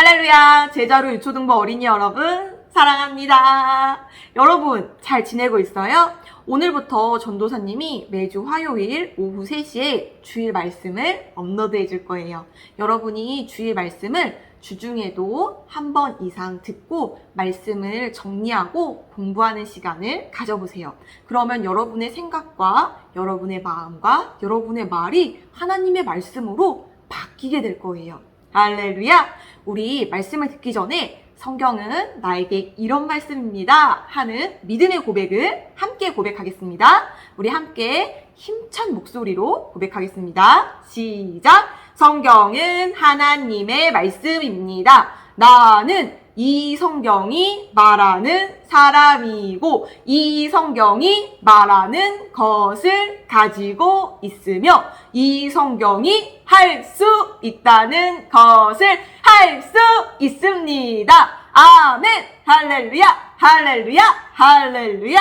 할렐루야! 제자로 유초등부 어린이 여러분, 사랑합니다. 여러분, 잘 지내고 있어요? 오늘부터 전도사님이 매주 화요일 오후 3시에 주일 말씀을 업로드해 줄 거예요. 여러분이 주일 말씀을 주중에도 한 번 이상 듣고 말씀을 정리하고 공부하는 시간을 가져보세요. 그러면 여러분의 생각과 여러분의 마음과 여러분의 말이 하나님의 말씀으로 바뀌게 될 거예요. 할렐루야! 우리 말씀을 듣기 전에 성경은 나에게 이런 말씀입니다 하는 믿음의 고백을 함께 고백하겠습니다. 우리 함께 힘찬 목소리로 고백하겠습니다. 시작! 성경은 하나님의 말씀입니다. 나는 이 성경이 말하는 사람이고 이 성경이 말하는 것을 가지고 있으며 이 성경이 할 수 있다는 것을 할 수 있습니다. 아멘! 할렐루야! 할렐루야! 할렐루야!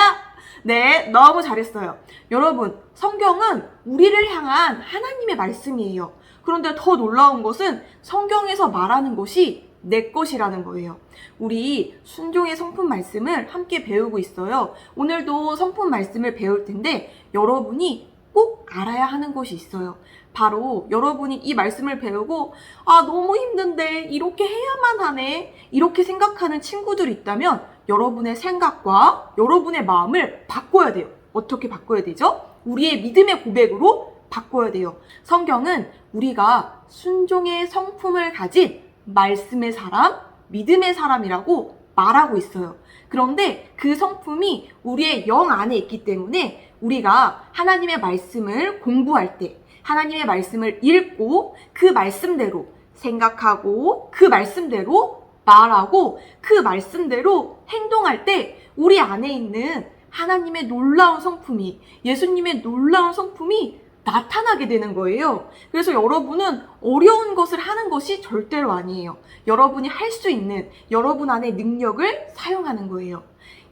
네, 너무 잘했어요. 여러분, 성경은 우리를 향한 하나님의 말씀이에요. 그런데 더 놀라운 것은 성경에서 말하는 것이 내 것이라는 거예요. 우리 순종의 성품 말씀을 함께 배우고 있어요. 오늘도 성품 말씀을 배울 텐데 여러분이 꼭 알아야 하는 것이 있어요. 바로 여러분이 이 말씀을 배우고 너무 힘든데 이렇게 해야만 하네 이렇게 생각하는 친구들이 있다면 여러분의 생각과 여러분의 마음을 바꿔야 돼요. 어떻게 바꿔야 되죠? 우리의 믿음의 고백으로 바꿔야 돼요. 성경은 우리가 순종의 성품을 가진 말씀의 사람, 믿음의 사람이라고 말하고 있어요. 그런데 그 성품이 우리의 영 안에 있기 때문에 우리가 하나님의 말씀을 공부할 때 하나님의 말씀을 읽고 그 말씀대로 생각하고 그 말씀대로 말하고 그 말씀대로 행동할 때 우리 안에 있는 하나님의 놀라운 성품이 예수님의 놀라운 성품이 나타나게 되는 거예요. 그래서 여러분은 어려운 것을 하는 것이 절대로 아니에요. 여러분이 할 수 있는 여러분 안의 능력을 사용하는 거예요.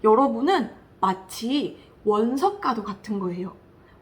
여러분은 마치 원석과도 같은 거예요.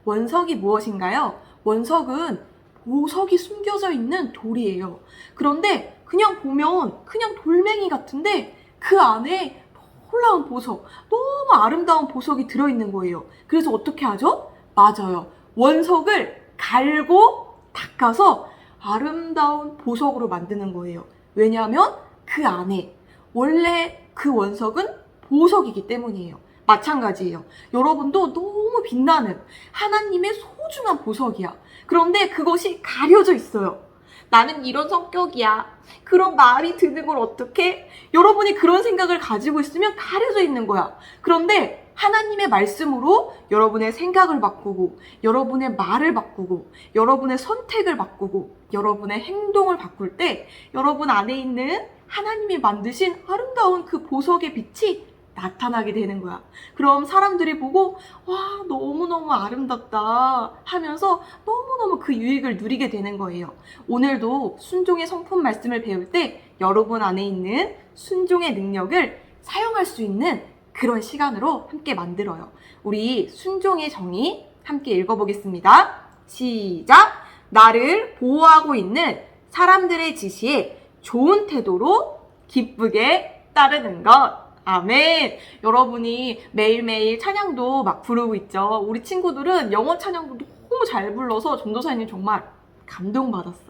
원석이 무엇인가요? 원석은 보석이 숨겨져 있는 돌이에요. 그런데 그냥 보면 그냥 돌멩이 같은데 그 안에 놀라운 보석, 너무 아름다운 보석이 들어있는 거예요. 그래서 어떻게 하죠? 맞아요. 원석을 갈고 닦아서 아름다운 보석으로 만드는 거예요. 왜냐하면 그 안에 원래 그 원석은 보석이기 때문이에요. 마찬가지예요. 여러분도 너무 빛나는 하나님의 소중한 보석이야. 그런데 그것이 가려져 있어요. 나는 이런 성격이야. 그런 말이 드는 걸 어떡해? 여러분이 그런 생각을 가지고 있으면 가려져 있는 거야. 그런데 하나님의 말씀으로 여러분의 생각을 바꾸고 여러분의 말을 바꾸고 여러분의 선택을 바꾸고 여러분의 행동을 바꿀 때 여러분 안에 있는 하나님이 만드신 아름다운 그 보석의 빛이 나타나게 되는 거야. 그럼 사람들이 보고 와 너무너무 아름답다 하면서 너무너무 그 유익을 누리게 되는 거예요. 오늘도 순종의 성품 말씀을 배울 때 여러분 안에 있는 순종의 능력을 사용할 수 있는 그런 시간으로 함께 만들어요. 우리 순종의 정의 함께 읽어보겠습니다. 시작! 나를 보호하고 있는 사람들의 지시에 좋은 태도로 기쁘게 따르는 것. 아멘. 여러분이 매일매일 찬양도 막 부르고 있죠. 우리 친구들은 영어 찬양도 너무 잘 불러서 전도사님 정말 감동받았어.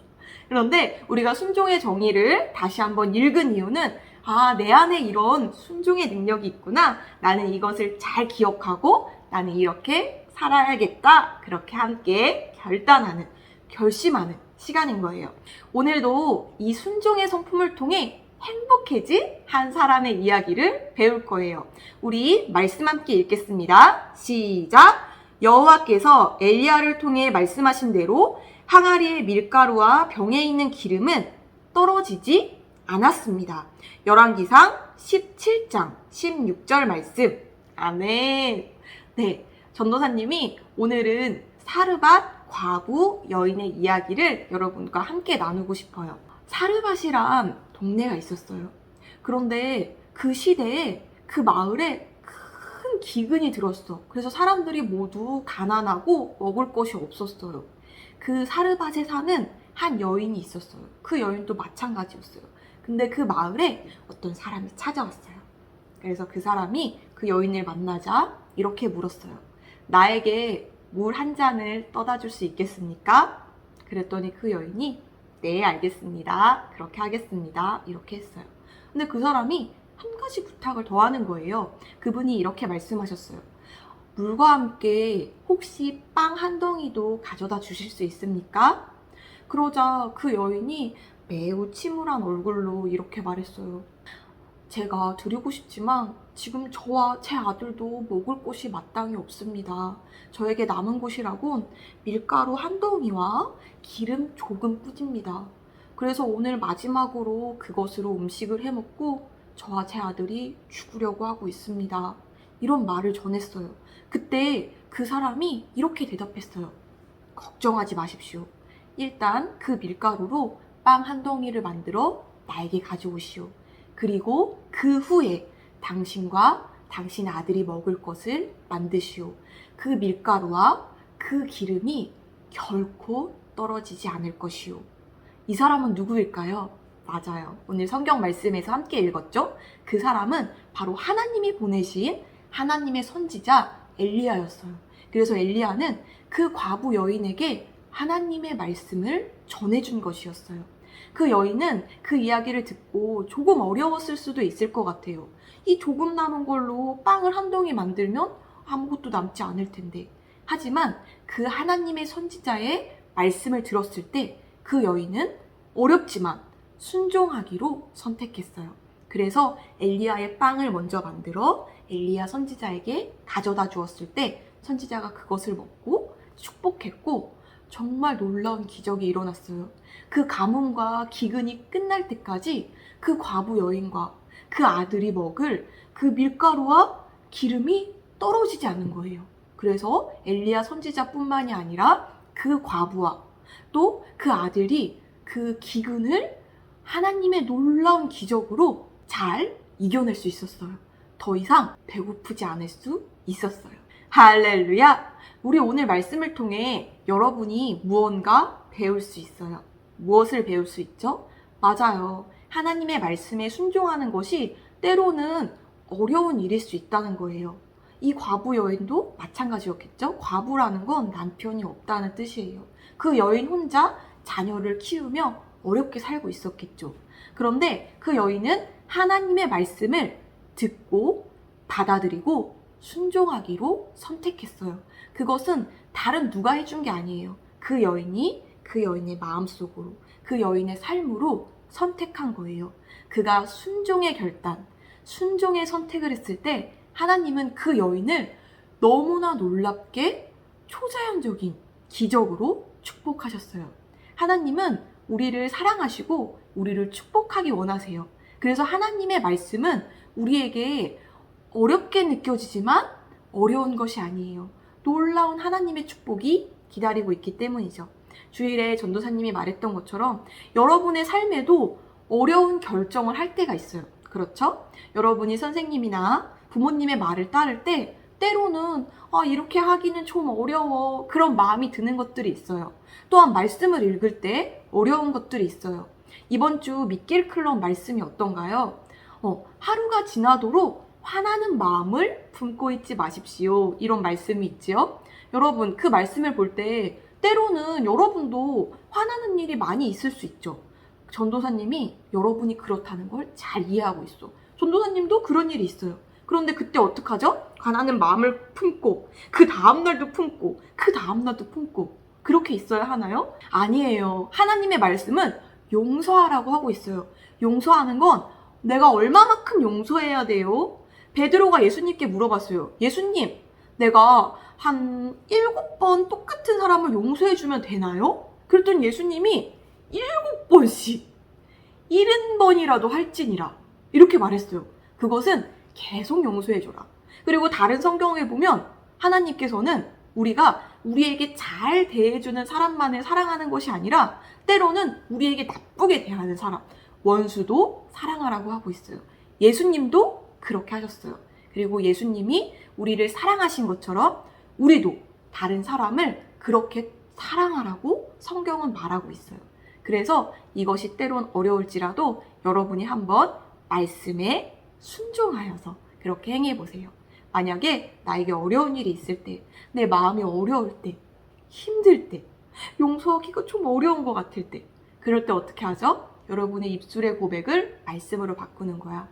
그런데 우리가 순종의 정의를 다시 한번 읽은 이유는 내 안에 이런 순종의 능력이 있구나. 나는 이것을 잘 기억하고 나는 이렇게 살아야겠다. 그렇게 함께 결단하는, 결심하는 시간인 거예요. 오늘도 이 순종의 성품을 통해 행복해진 한 사람의 이야기를 배울 거예요. 우리 말씀 함께 읽겠습니다. 시작! 여호와께서 엘리야를 통해 말씀하신 대로 항아리의 밀가루와 병에 있는 기름은 떨어지지 않았습니다. 열왕기상 17장 16절 말씀. 아멘. 네, 전도사님이 오늘은 사르밧 과부 여인의 이야기를 여러분과 함께 나누고 싶어요. 사르밧이란 동네가 있었어요. 그런데 그 시대에 그 마을에 큰 기근이 들었어. 그래서 사람들이 모두 가난하고 먹을 것이 없었어요. 그 사르밧에 사는 한 여인이 있었어요. 그 여인도 마찬가지였어요. 근데 그 마을에 어떤 사람이 찾아왔어요. 그래서 그 사람이 그 여인을 만나자 이렇게 물었어요. 나에게 물 한 잔을 떠다 줄 수 있겠습니까? 그랬더니 그 여인이 네, 알겠습니다. 그렇게 하겠습니다. 이렇게 했어요. 근데 그 사람이 한 가지 부탁을 더 하는 거예요. 그분이 이렇게 말씀하셨어요. 물과 함께 혹시 빵 한 덩이도 가져다 주실 수 있습니까? 그러자 그 여인이 매우 침울한 얼굴로 이렇게 말했어요. 제가 드리고 싶지만 지금 저와 제 아들도 먹을 곳이 마땅히 없습니다. 저에게 남은 곳이라곤 밀가루 한 덩이와 기름 조금 뿐입니다. 그래서 오늘 마지막으로 그것으로 음식을 해먹고 저와 제 아들이 죽으려고 하고 있습니다. 이런 말을 전했어요. 그때 그 사람이 이렇게 대답했어요. 걱정하지 마십시오. 일단 그 밀가루로 빵 한 덩이를 만들어 나에게 가져오시오. 그리고 그 후에 당신과 당신 아들이 먹을 것을 만드시오. 그 밀가루와 그 기름이 결코 떨어지지 않을 것이오. 이 사람은 누구일까요? 맞아요. 오늘 성경 말씀에서 함께 읽었죠? 그 사람은 바로 하나님이 보내신 하나님의 선지자 엘리야였어요. 그래서 엘리야는 그 과부 여인에게 하나님의 말씀을 전해준 것이었어요. 그 여인은 그 이야기를 듣고 조금 어려웠을 수도 있을 것 같아요. 이 조금 남은 걸로 빵을 한 덩이 만들면 아무것도 남지 않을 텐데. 하지만 그 하나님의 선지자의 말씀을 들었을 때 그 여인은 어렵지만 순종하기로 선택했어요. 그래서 엘리야의 빵을 먼저 만들어 엘리야 선지자에게 가져다 주었을 때 선지자가 그것을 먹고 축복했고 정말 놀라운 기적이 일어났어요. 그 가뭄과 기근이 끝날 때까지 그 과부 여인과 그 아들이 먹을 그 밀가루와 기름이 떨어지지 않는 거예요. 그래서 엘리야 선지자뿐만이 아니라 그 과부와 또 그 아들이 그 기근을 하나님의 놀라운 기적으로 잘 이겨낼 수 있었어요. 더 이상 배고프지 않을 수 있었어요. 할렐루야! 우리 오늘 말씀을 통해 여러분이 무언가 배울 수 있어요. 무엇을 배울 수 있죠? 맞아요. 하나님의 말씀에 순종하는 것이 때로는 어려운 일일 수 있다는 거예요. 이 과부 여인도 마찬가지였겠죠? 과부라는 건 남편이 없다는 뜻이에요. 그 여인 혼자 자녀를 키우며 어렵게 살고 있었겠죠. 그런데 그 여인은 하나님의 말씀을 듣고 받아들이고 순종하기로 선택했어요. 그것은 다른 누가 해준 게 아니에요. 그 여인이 그 여인의 마음속으로, 그 여인의 삶으로 선택한 거예요. 그가 순종의 결단, 순종의 선택을 했을 때 하나님은 그 여인을 너무나 놀랍게 초자연적인 기적으로 축복하셨어요. 하나님은 우리를 사랑하시고 우리를 축복하기 원하세요. 그래서 하나님의 말씀은 우리에게 어렵게 느껴지지만 어려운 것이 아니에요. 놀라운 하나님의 축복이 기다리고 있기 때문이죠. 주일에 전도사님이 말했던 것처럼 여러분의 삶에도 어려운 결정을 할 때가 있어요. 그렇죠? 여러분이 선생님이나 부모님의 말을 따를 때 때로는 이렇게 하기는 좀 어려워 그런 마음이 드는 것들이 있어요. 또한 말씀을 읽을 때 어려운 것들이 있어요. 이번 주 미길 클럽 말씀이 어떤가요? 하루가 지나도록 화나는 마음을 품고 있지 마십시오. 이런 말씀이 있지요. 여러분 그 말씀을 볼 때 때로는 여러분도 화나는 일이 많이 있을 수 있죠. 전도사님이 여러분이 그렇다는 걸 잘 이해하고 있어. 전도사님도 그런 일이 있어요. 그런데 그때 어떡하죠? 화나는 마음을 품고 그 다음날도 품고 그 다음날도 품고 그렇게 있어야 하나요? 아니에요. 하나님의 말씀은 용서하라고 하고 있어요. 용서하는 건 내가 얼마만큼 용서해야 돼요? 베드로가 예수님께 물어봤어요. 예수님, 내가 한 7번 똑같은 사람을 용서해주면 되나요? 그랬더니 예수님이 7번씩 70번이라도 할지니라 이렇게 말했어요. 그것은 계속 용서해줘라. 그리고 다른 성경에 보면 하나님께서는 우리가 우리에게 잘 대해주는 사람만을 사랑하는 것이 아니라 때로는 우리에게 나쁘게 대하는 사람, 원수도 사랑하라고 하고 있어요. 예수님도 그렇게 하셨어요. 그리고 예수님이 우리를 사랑하신 것처럼 우리도 다른 사람을 그렇게 사랑하라고 성경은 말하고 있어요. 그래서 이것이 때론 어려울지라도 여러분이 한번 말씀에 순종하여서 그렇게 행해 보세요. 만약에 나에게 어려운 일이 있을 때, 내 마음이 어려울 때, 힘들 때, 용서하기가 좀 어려운 것 같을 때, 그럴 때 어떻게 하죠? 여러분의 입술의 고백을 말씀으로 바꾸는 거야.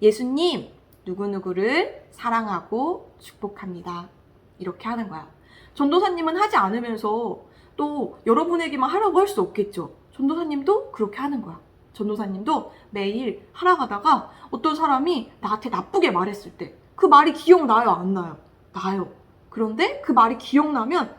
예수님, 누구누구를 사랑하고 축복합니다. 이렇게 하는 거야. 전도사님은 하지 않으면서 또 여러분에게만 하라고 할 수 없겠죠. 전도사님도 그렇게 하는 거야. 전도사님도 매일 하나가다가 어떤 사람이 나한테 나쁘게 말했을 때 그 말이 기억나요? 안 나요? 나요. 그런데 그 말이 기억나면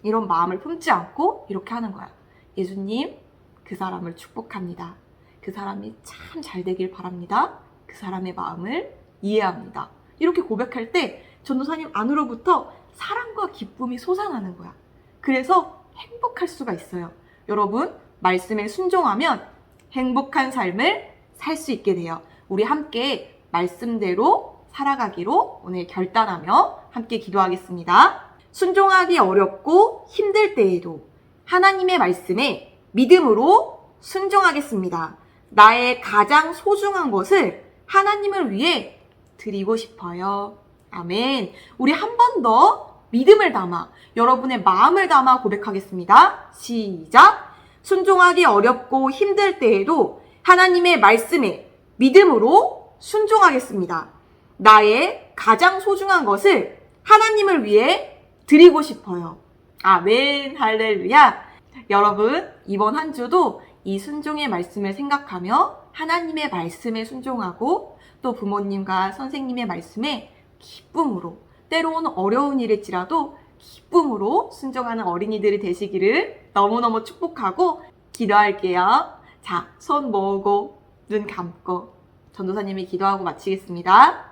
이런 마음을 품지 않고 이렇게 하는 거야. 예수님, 그 사람을 축복합니다. 그 사람이 참 잘 되길 바랍니다. 그 사람의 마음을 이해합니다. 이렇게 고백할 때 전도사님 안으로부터 사랑과 기쁨이 솟아나는 거야. 그래서 행복할 수가 있어요. 여러분, 말씀에 순종하면 행복한 삶을 살 수 있게 돼요. 우리 함께 말씀대로 살아가기로 오늘 결단하며 함께 기도하겠습니다. 순종하기 어렵고 힘들 때에도 하나님의 말씀에 믿음으로 순종하겠습니다. 나의 가장 소중한 것을 하나님을 위해 드리고 싶어요. 아멘. 우리 한 번 더 믿음을 담아, 여러분의 마음을 담아 고백하겠습니다. 시작! 순종하기 어렵고 힘들 때에도 하나님의 말씀에 믿음으로 순종하겠습니다. 나의 가장 소중한 것을 하나님을 위해 드리고 싶어요. 아멘, 할렐루야. 여러분, 이번 한 주도 이 순종의 말씀을 생각하며 하나님의 말씀에 순종하고 또 부모님과 선생님의 말씀에 기쁨으로, 때로는 어려운 일일지라도 기쁨으로 순종하는 어린이들이 되시기를 너무너무 축복하고 기도할게요. 자, 손 모으고 눈 감고 전도사님이 기도하고 마치겠습니다.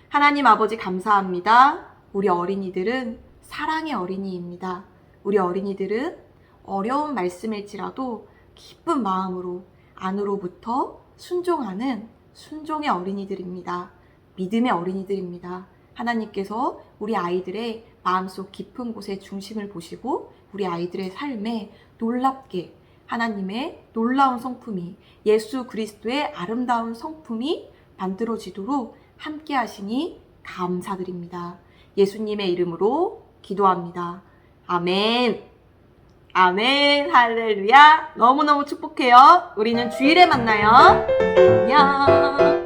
하나님 아버지 감사합니다. 우리 어린이들은 사랑의 어린이입니다. 우리 어린이들은 어려운 말씀일지라도 기쁜 마음으로 안으로부터 순종하는 순종의 어린이들입니다. 믿음의 어린이들입니다. 하나님께서 우리 아이들의 마음속 깊은 곳에 중심을 보시고 우리 아이들의 삶에 놀랍게 하나님의 놀라운 성품이, 예수 그리스도의 아름다운 성품이 만들어지도록 함께 하시니 감사드립니다. 예수님의 이름으로 기도합니다. 아멘. 아멘. 할렐루야. 너무너무 축복해요. 우리는 주일에 만나요. 안녕.